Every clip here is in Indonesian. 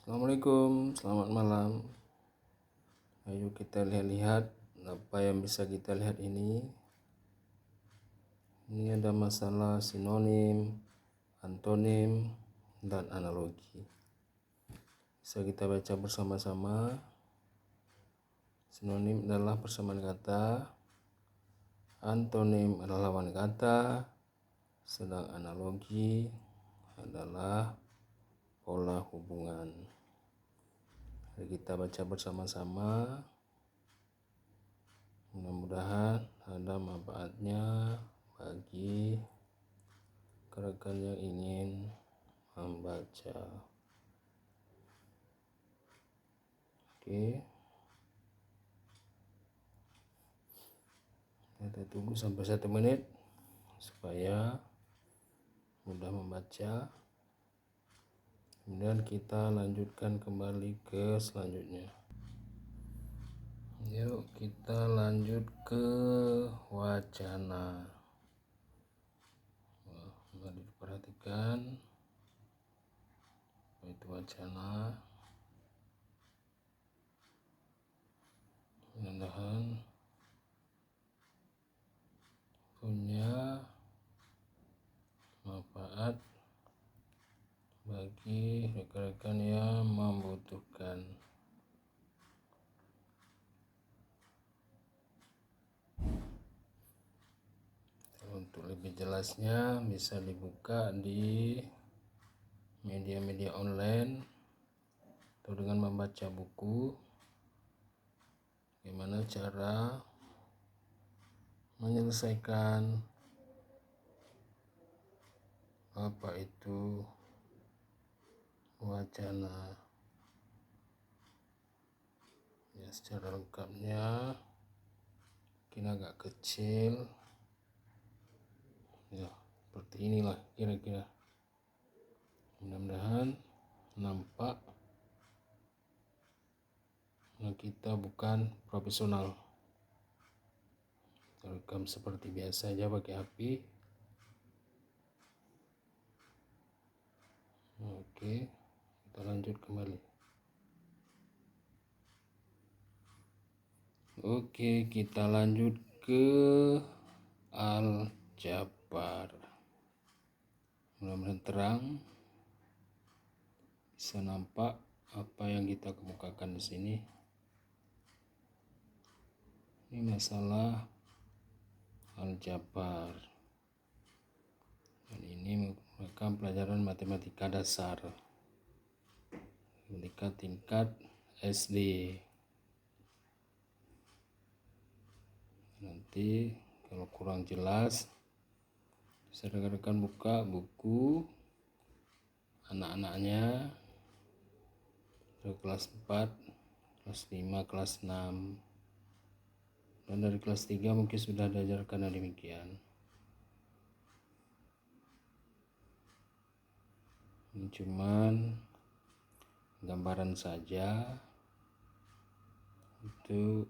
Assalamualaikum, selamat malam. Ayo kita lihat-lihat apa yang bisa kita lihat ini. Ini ada masalah sinonim, antonim, dan analogi. Bisa kita baca bersama-sama. Sinonim adalah persamaan kata, antonim adalah lawan kata, sedang analogi adalah pola hubungan. Mari kita baca bersama-sama. Mudah-mudahan ada manfaatnya bagi rekan yang ingin membaca. Oke. Kita tunggu sampai 1 menit supaya mudah membaca. Kemudian kita lanjutkan kembali ke selanjutnya. Yuk kita lanjut ke wacana. Mari diperhatikan itu wacana. Mudah-mudahan punya manfaat bagi rekan-rekan yang membutuhkan. Untuk lebih jelasnya bisa dibuka di media-media online atau dengan membaca buku. Bagaimana cara menyelesaikan apa itu wacana. Ya, secara lengkapnya mungkin agak kecil. Ya, seperti inilah kira-kira. Mudah-mudahan nampak. Nah, kita bukan profesional. Rekam seperti biasa aja pakai HP. Oke, kita lanjut kembali. Oke, kita lanjut ke aljabar. Mudah-mudahan terang, bisa nampak apa yang kita kemukakan di sini. Ini masalah aljabar. Dan ini merupakan pelajaran matematika dasar ketika tingkat SD. Nanti kalau kurang jelas bisa rekan-rekan buka buku anak-anaknya dari kelas 4, kelas 5, kelas 6, dan dari kelas 3 mungkin sudah diajarkan demikian. Ini cuman gambaran saja untuk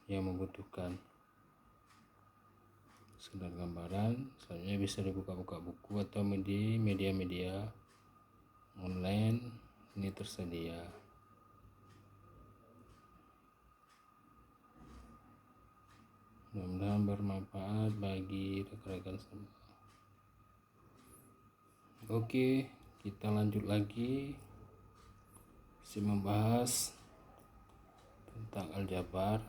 yang membutuhkan. Sekedar gambaran, selanjutnya bisa dibuka-buka buku atau di media-media online ini tersedia. Mudah-mudahan bermanfaat bagi rekan-rekan semua. Oke, kita lanjut lagi. Masih membahas tentang aljabar.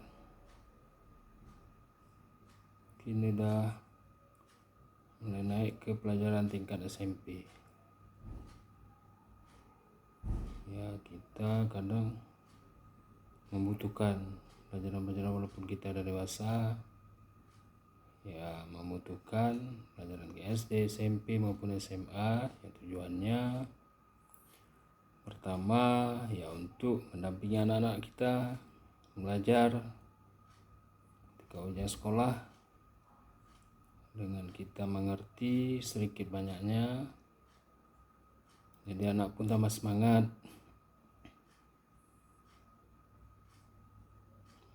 Kini dah mulai naik ke pelajaran tingkat SMP. Ya, kita kadang membutuhkan pelajaran-pelajaran walaupun kita sudah dewasa. Ya, membutuhkan pelajaran ke SD, SMP maupun SMA yang tujuannya pertama ya untuk mendampingi anak-anak kita belajar ketika ujian sekolah dengan kita mengerti sedikit banyaknya, jadi anak pun tambah semangat.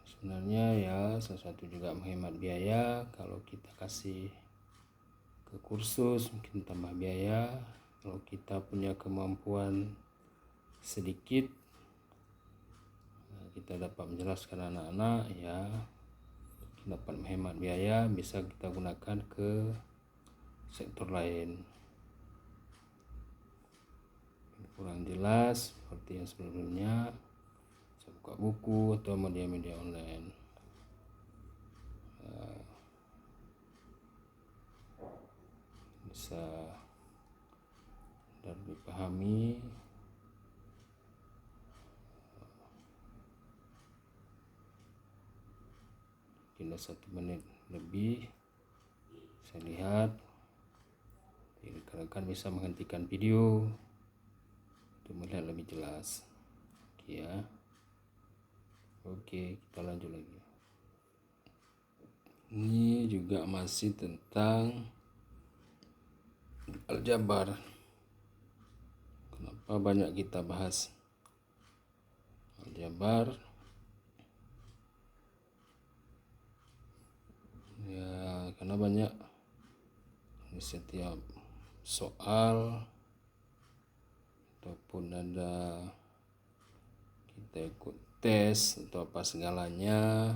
Sebenarnya ya salah satu juga menghemat biaya. Kalau kita kasih ke kursus mungkin tambah biaya. Kalau kita punya kemampuan sedikit, kita dapat menjelaskan anak-anak ya, dapat menghemat biaya, bisa kita gunakan ke sektor lain. Kurang jelas seperti yang sebelumnya, saya buka buku atau media-media online. Bisa dan dipahami. Mungkin 1 menit lebih. Saya lihat rekan-rekan bisa menghentikan video untuk melihat lebih jelas. Oke ya. Oke, kita lanjut lagi. Ini juga masih tentang aljabar. Kenapa banyak kita bahas aljabar? Ya, karena banyak di setiap soal ataupun ada kita ikut tes atau apa segalanya,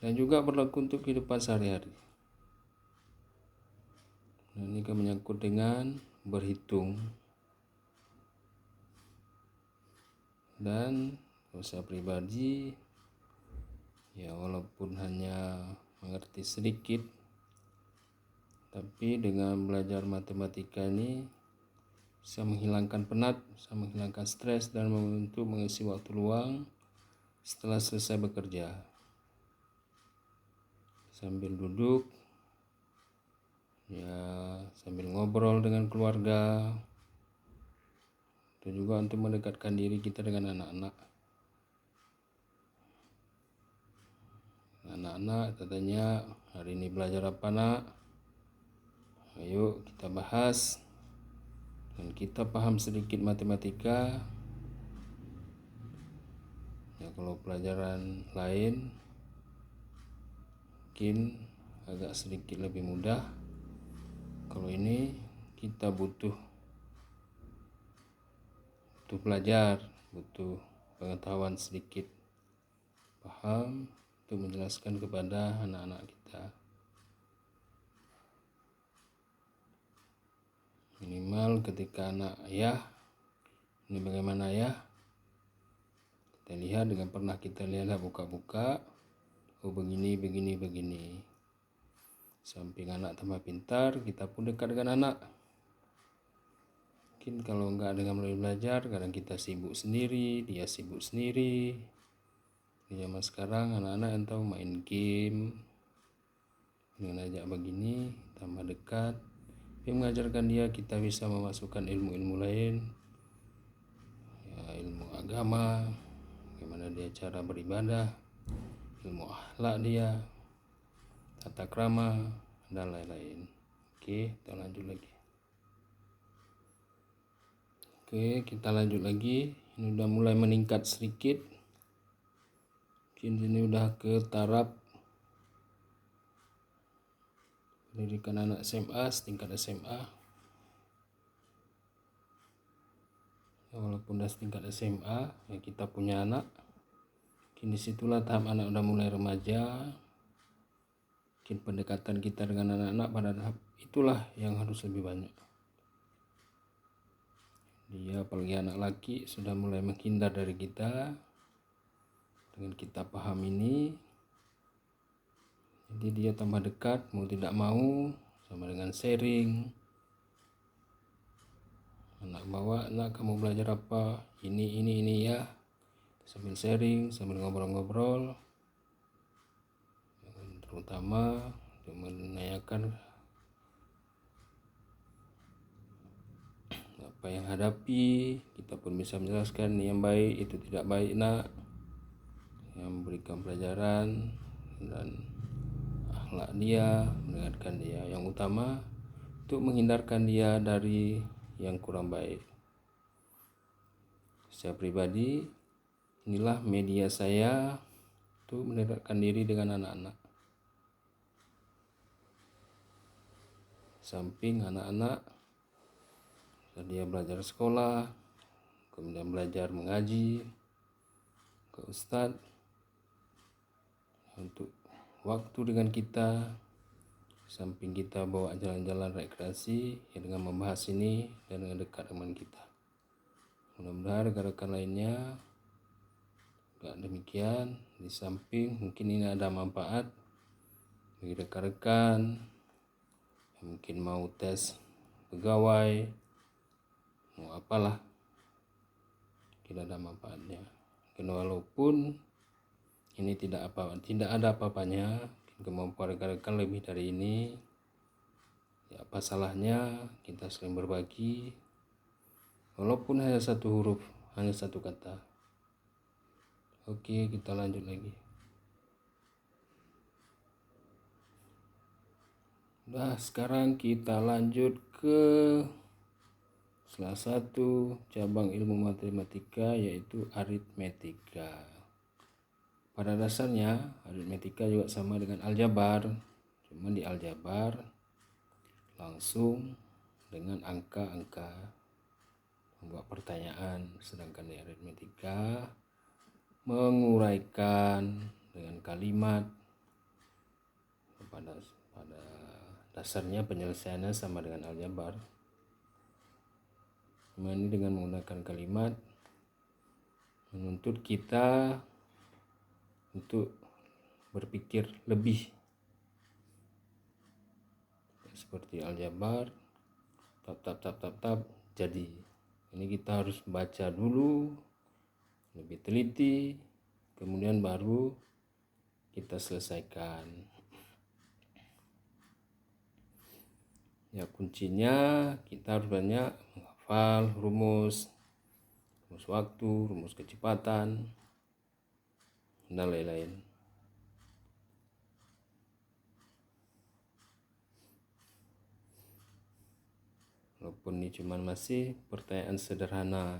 dan juga berlaku untuk kehidupan sehari-hari. Nah, ini kan menyangkut dengan berhitung. Dan kalau saya pribadi ya, walaupun hanya mengerti sedikit, tapi dengan belajar matematika ini bisa menghilangkan penat, bisa menghilangkan stres, dan untuk mengisi waktu luang setelah selesai bekerja. Sambil duduk ya, sambil ngobrol dengan keluarga, itu juga untuk mendekatkan diri kita dengan anak-anak. Anak-anak katanya, hari ini belajar apa nak? Ayo kita bahas. Dan kita paham sedikit matematika. Ya, kalau pelajaran lain mungkin agak sedikit lebih mudah. Kalau ini kita butuh belajar, butuh pengetahuan sedikit, paham untuk menjelaskan kepada anak-anak kita. Minimal ketika anak ayah, ini bagaimana ya? Kita lihat dengan pernah kita lihat buka-buka, oh begini. Samping anak tambah pintar, kita pun dekat dengan anak. Mungkin kalau enggak dengan mulai belajar, kadang kita sibuk sendiri, dia sibuk sendiri. Di zaman sekarang anak-anak yang tahu main game, dengan ajak begini tambah dekat. Dia mengajarkan dia, kita bisa memasukkan ilmu-ilmu lain ya, ilmu agama, bagaimana dia cara beribadah, ilmu akhlak dia, tata krama, dan lain-lain. Oke, kita lanjut lagi. Oke, kita lanjut lagi. Ini udah mulai meningkat sedikit. Mungkin ini udah ke taraf pendidikan anak SMA, setingkat SMA. Walaupun udah setingkat SMA, ya kita punya anak. Mungkin disitulah tahap anak udah mulai remaja. Mungkin pendekatan kita dengan anak-anak pada tahap itulah yang harus lebih banyak. Dia apalagi anak laki sudah mulai menghindar dari kita. Dengan kita paham ini, jadi dia tambah dekat, mau tidak mau, sama dengan sharing. Anak bawa, nak kamu belajar apa? Ini ya. Sambil sharing, sambil ngobrol-ngobrol. Terutama untuk menanyakan apa yang hadapi, kita pun bisa menjelaskan ini yang baik, itu tidak baik nak. Yang memberikan pelajaran dan akhlak dia, mendengarkan dia. Yang utama untuk menghindarkan dia dari yang kurang baik. Saya pribadi, inilah media saya untuk mendekatkan diri dengan anak-anak. Samping anak-anak, dia belajar sekolah, kemudian belajar mengaji ke ustadz untuk waktu dengan kita, samping kita bawa jalan-jalan rekreasi ya dengan membahas ini dan dengan dekat dengan kita. Mudah-mudahan rekan-rekan lainnya juga demikian. Di samping mungkin ini ada manfaat bagi rekan-rekan yang mungkin mau tes pegawai, mau apalah, tidak ada manfaatnya. Walaupun ini tidak ada apa-apanya, kemampuan rekan-rekan lebih dari ini, ya apa salahnya kita saling berbagi, walaupun hanya satu huruf, hanya satu kata. Oke, kita lanjut lagi. Nah, sekarang kita lanjut ke salah satu cabang ilmu matematika, yaitu aritmetika. Pada dasarnya aritmetika juga sama dengan aljabar, cuma di aljabar langsung dengan angka-angka membuat pertanyaan, sedangkan di aritmetika menguraikan dengan kalimat. Pada dasarnya penyelesaiannya sama dengan aljabar, cuma ini dengan menggunakan kalimat menuntut kita untuk berpikir lebih. Seperti aljabar, tap jadi. Ini kita harus baca dulu, lebih teliti, kemudian baru kita selesaikan. Ya, kuncinya kita harus banyak menghafal rumus waktu, rumus kecepatan, dan lain-lain. Walaupun ini cuma masih pertanyaan sederhana,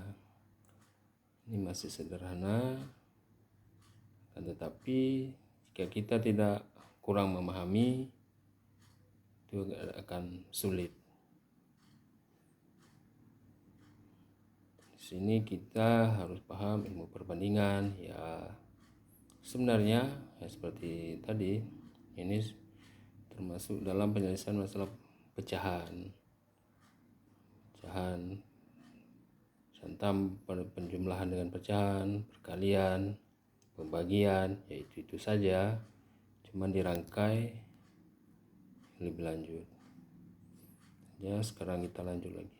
ini masih sederhana, tetapi jika kita tidak kurang memahami, itu akan sulit. Di sini kita harus paham ilmu perbandingan. Ya, sebenarnya ya seperti tadi, ini termasuk dalam penyelesaian masalah pecahan serta penjumlahan dengan pecahan, perkalian, pembagian, yaitu itu saja, cuma dirangkai lebih lanjut. Ya, sekarang kita lanjut lagi.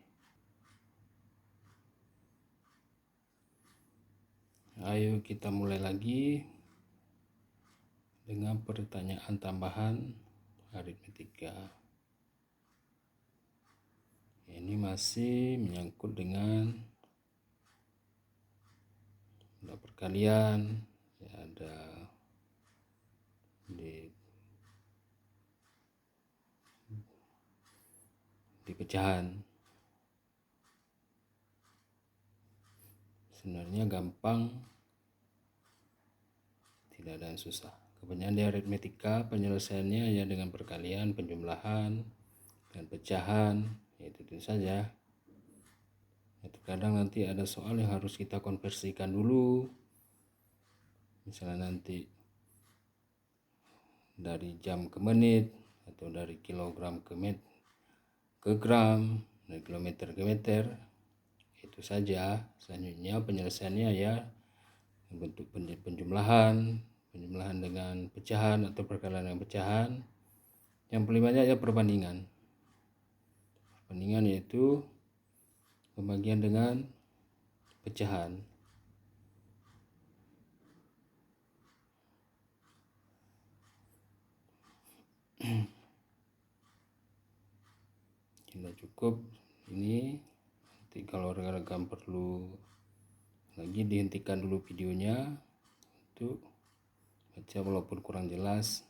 Ayo kita mulai lagi dengan pertanyaan tambahan aritmetika. Ini masih menyangkut dengan perkalian, ya, ada di pecahan. Sebenarnya gampang, tidak ada yang susah. Kebanyakan di aritmetika penyelesaiannya ya dengan perkalian, penjumlahan, dan pecahan, yaitu itu saja. Ya, terkadang nanti ada soal yang harus kita konversikan dulu, misalnya nanti dari jam ke menit, atau dari kilogram ke gram, dari kilometer ke meter. Itu saja. Selanjutnya penyelesaiannya ya bentuk penjumlahan dengan pecahan atau perkalian dengan pecahan. Yang paling banyak ya perbandingan. Perbandingan yaitu pembagian dengan pecahan. Sudah cukup ini. Nanti kalau rekan-rekan perlu lagi, dihentikan dulu videonya untuk baca walaupun kurang jelas.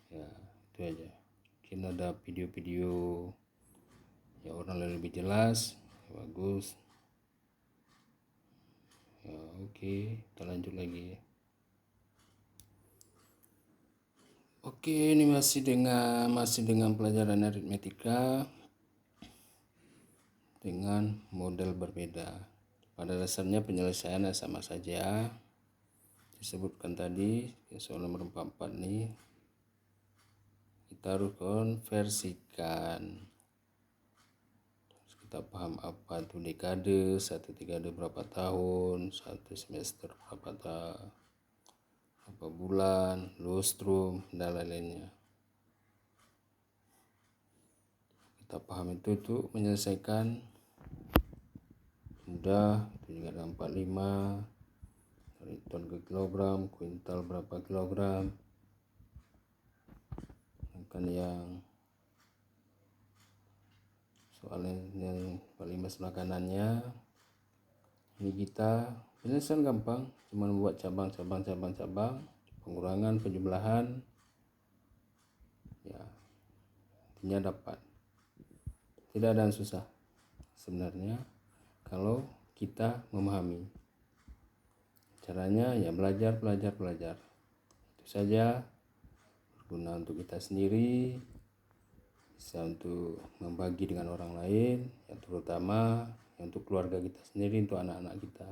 Ya, itu aja. Mungkin ada video-video ya orang lebih jelas, ya, bagus. Ya, oke, kita lanjut lagi. Oke, ini masih dengan pelajaran aritmetika. dengan model berbeda. Pada dasarnya penyelesaiannya sama saja. Disebutkan tadi soal nomor 44 nih, kita harus konversikan. Kita paham apa itu dekade, satu dekade berapa tahun, satu semester berapa bulan, lustrum, dan lain-lainnya. Kita paham itu untuk menyelesaikan mudah. Itu juga ada 45 dari ton ke kilogram, kuintal berapa kilogram. Sedangkan yang soalnya yang 45 sebelah kanannya, ini kita penyelesaian gampang, cuma membuat cabang, pengurangan, penjumlahan, ya intinya dapat. Tidak ada yang susah sebenarnya kalau kita memahami. Caranya ya belajar. Itu saja, berguna untuk kita sendiri, bisa untuk membagi dengan orang lain, ya terutama untuk keluarga kita sendiri, untuk anak-anak kita.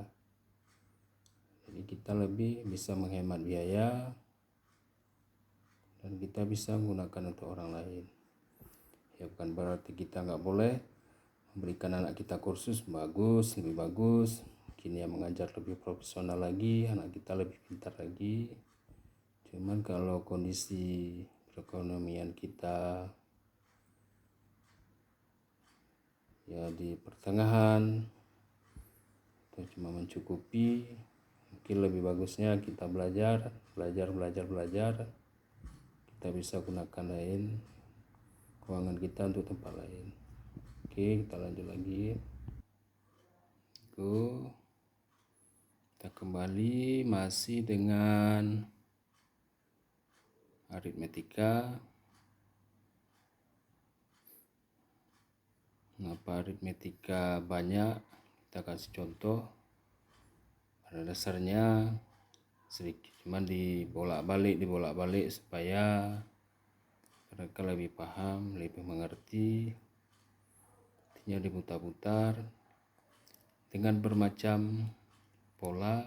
Jadi kita lebih bisa menghemat biaya dan kita bisa menggunakan untuk orang lain. Ya bukan berarti kita nggak boleh memberikan anak kita kursus bagus, lebih bagus, mungkin ya mengajar lebih profesional lagi, anak kita lebih pintar lagi. Cuman kalau kondisi perekonomian kita ya di pertengahan atau cuma mencukupi, mungkin lebih bagusnya kita belajar. Kita bisa gunakan lain keuangan kita untuk tempat lain. Oke, kita lanjut lagi. Kita kembali masih dengan aritmetika. Kenapa aritmetika banyak? Kita kasih contoh. Pada dasarnya sedikit, cuman dibolak-balik supaya mereka lebih paham, lebih mengerti. Artinya diputar-putar dengan bermacam pola,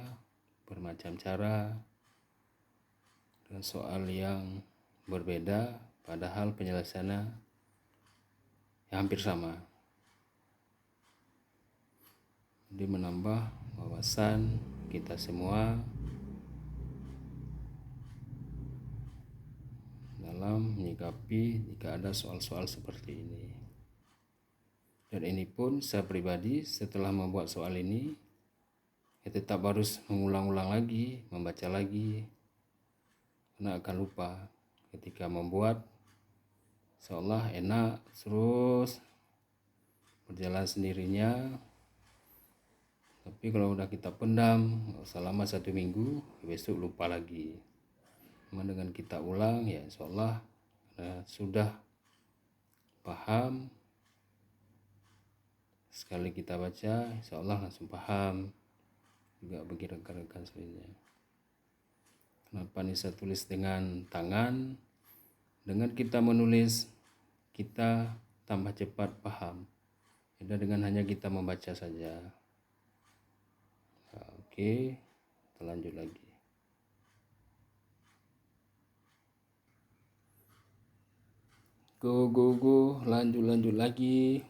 bermacam cara, dan soal yang berbeda, padahal penyelesaiannya hampir sama. Jadi menambah wawasan kita semua dalam menyikapi jika ada soal-soal seperti ini. Dan ini pun saya pribadi setelah membuat soal ini, ya tetap harus mengulang-ulang lagi, membaca lagi, karena akan lupa ketika membuat, seolah enak terus berjalan sendirinya. Tapi kalau udah kita pendam selama 1 minggu, besok lupa lagi. Cuma dengan kita ulang ya seolah sudah paham. Sekali kita baca seolah langsung paham. Juga bagi rekan-rekan sebenarnya. Kenapa ini saya tulis dengan tangan? Dengan kita menulis, kita tambah cepat paham. Beda dengan hanya kita membaca saja. Oke, kita lanjut lagi. Go, lanjut lagi.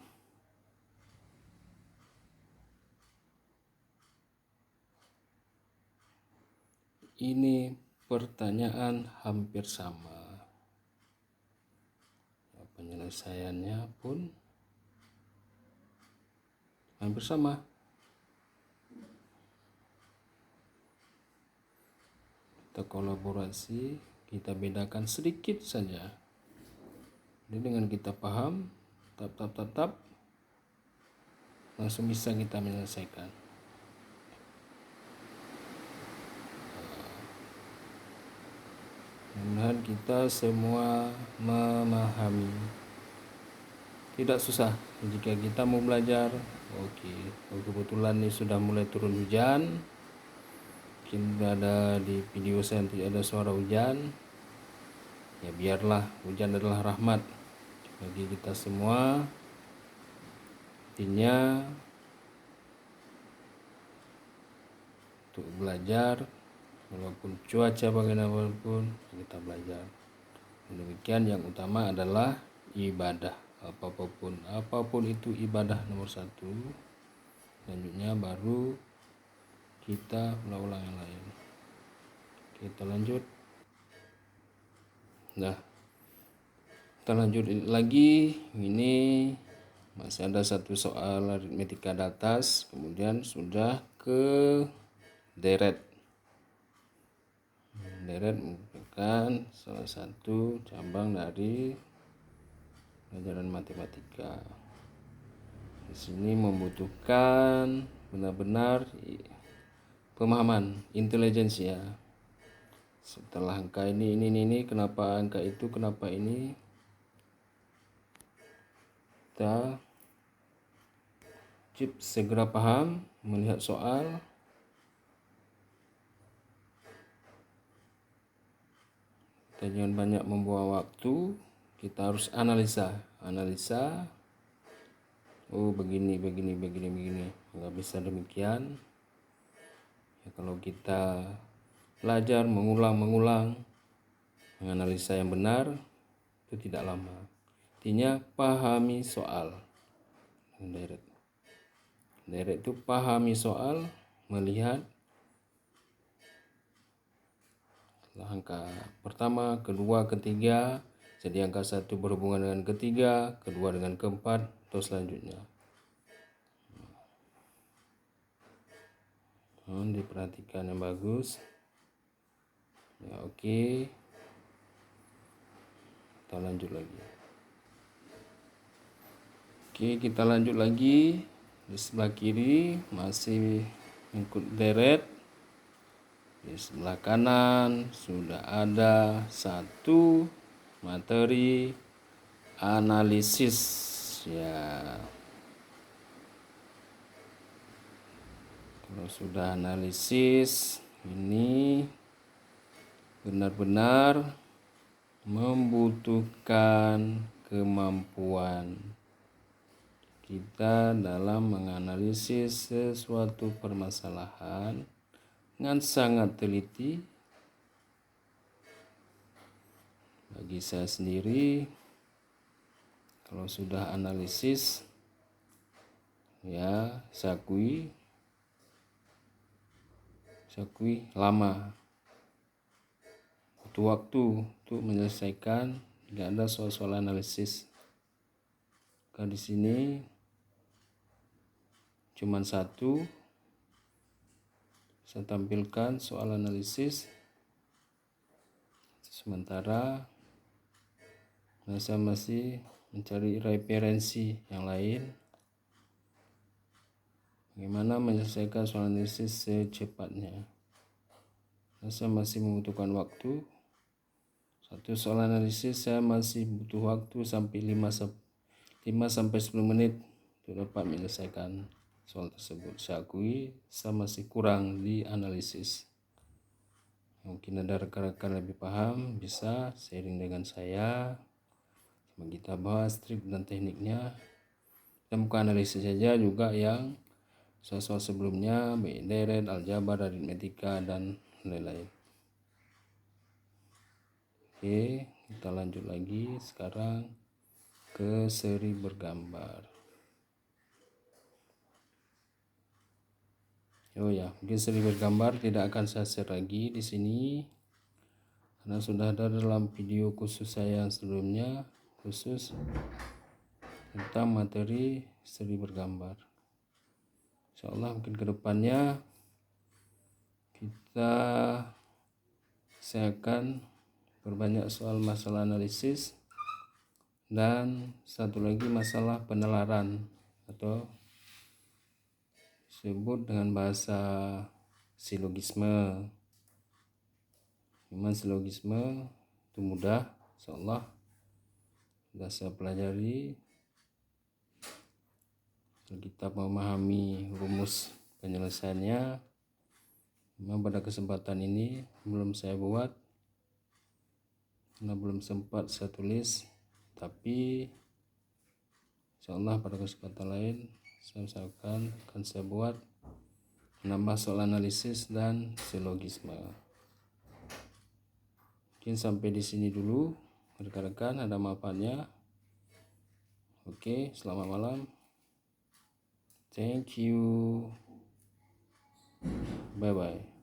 Ini pertanyaan hampir sama. Penyelesaiannya pun hampir sama. Kita kolaborasi, kita bedakan sedikit saja. Jadi dengan kita paham, tap, langsung bisa kita menyelesaikan. Mudah-mudahan kita semua memahami. Tidak susah jika kita mau belajar. Oke, kebetulan ini sudah mulai turun hujan. Mungkin ada di video saya nanti ada suara hujan. Ya biarlah, hujan adalah rahmat bagi kita semua. Intinya untuk belajar, walaupun cuaca bagaimanapun kita belajar. Demikian, yang utama adalah ibadah. Apapun itu ibadah nomor satu. Selanjutnya baru kita ulang yang lain. Kita lanjut. Nah, kita lanjut lagi. Ini masih ada satu soal aritmetika di atas, kemudian sudah ke deret. Deret merupakan salah satu cabang dari pelajaran matematika. Di sini membutuhkan benar-benar pemahaman, intelijensi ya. Setelah angka ini, kenapa angka itu, kenapa ini, kita wajib segera paham melihat soal. Kita jangan banyak membuang waktu, kita harus analisa. Oh begini, nggak bisa demikian. Ya, kalau kita belajar mengulang, menganalisa yang benar, itu tidak lama. Intinya pahami soal. Deret itu pahami soal, melihat angka pertama, kedua, ketiga. Jadi angka 1 berhubungan dengan ketiga, kedua dengan keempat, atau selanjutnya. Diperhatikan yang bagus. Ya, oke. Kita lanjut lagi. Oke, kita lanjut lagi. Di sebelah kiri masih ikut deret. Di sebelah kanan sudah ada satu materi analisis ya. Kalau sudah analisis, ini benar-benar membutuhkan kemampuan kita dalam menganalisis sesuatu permasalahan dengan sangat teliti. Bagi saya sendiri, kalau sudah analisis, ya saya akui lama, butuh waktu untuk menyelesaikan tidak ada soal-soal analisis. Karena di sini cuma satu, saya tampilkan soal analisis, sementara saya masih mencari referensi yang lain, bagaimana menyelesaikan soal analisis secepatnya. Saya masih membutuhkan waktu. Satu soal analisis saya masih butuh waktu sampai 5 sampai 10 menit untuk dapat menyelesaikan soal tersebut. Saya akui saya masih kurang di analisis. Mungkin ada rekan-rekan lebih paham, bisa sharing dengan saya. Kita bahas trik dan tekniknya. Dan bukan analisis saja, juga yang soal-soal sebelumnya, baik deret, aljabar, aritmetika, dan lain-lain. Oke, kita lanjut lagi sekarang ke seri bergambar. Oh ya, mungkin seri bergambar tidak akan saya share lagi di sini karena sudah ada dalam video khusus saya yang sebelumnya, khusus tentang materi seri bergambar. Insyaallah mungkin kedepannya saya akan berbanyak soal masalah analisis dan satu lagi masalah penalaran atau disebut dengan bahasa silogisme. Memang silogisme itu mudah, insyaallah sudah saya pelajari. Kita memahami rumus penyelesaiannya. Memang pada kesempatan ini belum saya buat karena belum sempat saya tulis, tapi insyaallah pada kesempatan lain akan saya buat menambah soal analisis dan silogisme. Mungkin sampai di sini dulu rekan-rekan, ada mapannya. Oke, selamat malam. Thank you. Bye bye.